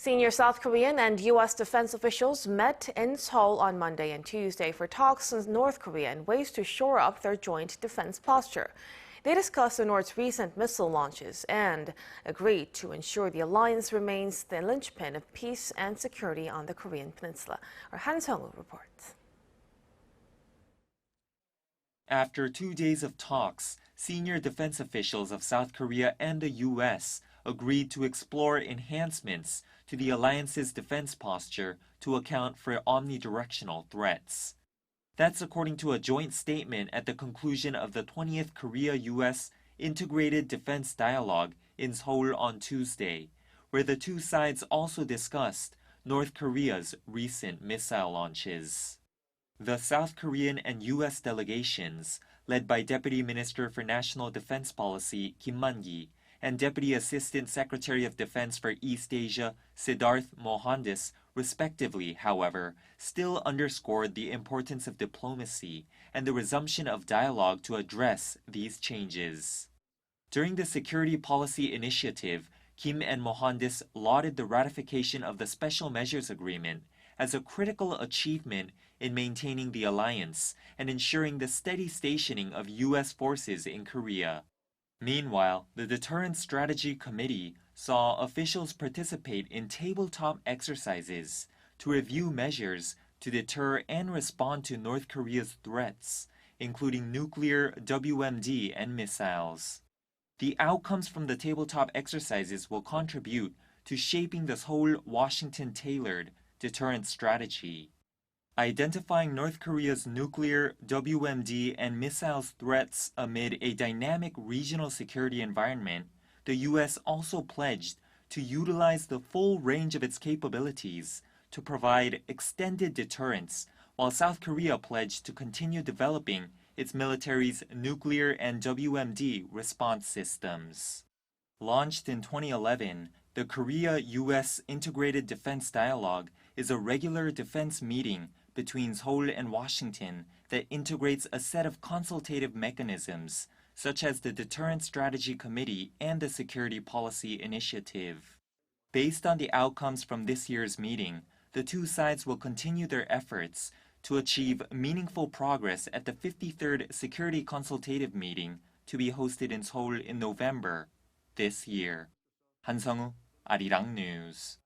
Senior South Korean and U.S. defense officials met in Seoul on Monday and Tuesday for talks with North Korea and ways to shore up their joint defense posture. They discussed the North's recent missile launches and agreed to ensure the alliance remains the linchpin of peace and security on the Korean Peninsula. Our Seong-woo reports. After 2 days of talks, senior defense officials of South Korea and the U.S. agreed to explore enhancements to the alliance's defense posture to account for omnidirectional threats. That's according to a joint statement at the conclusion of the 20th Korea-U.S. Integrated Defense Dialogue in Seoul on Tuesday, where the two sides also discussed North Korea's recent missile launches. The South Korean and U.S. delegations, led by Deputy Minister for National Defense Policy Kim Man-gi and Deputy Assistant Secretary of Defense for East Asia Siddharth Mohandas, respectively, however, still underscored the importance of diplomacy and the resumption of dialogue to address these changes. During the Security Policy Initiative, Kim and Mohandas lauded the ratification of the Special Measures Agreement as a critical achievement in maintaining the alliance and ensuring the steady stationing of U.S. forces in Korea. Meanwhile, the Deterrence Strategy Committee saw officials participate in tabletop exercises to review measures to deter and respond to North Korea's threats, including nuclear WMD and missiles. The outcomes from the tabletop exercises will contribute to shaping the whole Washington-tailored deterrence strategy. Identifying North Korea's nuclear, WMD, and missiles threats amid a dynamic regional security environment, the U.S. also pledged to utilize the full range of its capabilities to provide extended deterrence, while South Korea pledged to continue developing its military's nuclear and WMD response systems. Launched in 2011, the Korea-U.S. Integrated Defense Dialogue is a regular defense meeting between Seoul and Washington that integrates a set of consultative mechanisms, such as the Deterrence Strategy Committee and the Security Policy Initiative. Based on the outcomes from this year's meeting, the two sides will continue their efforts to achieve meaningful progress at the 53rd Security Consultative Meeting to be hosted in Seoul in November this year. Seong-woo, Arirang News.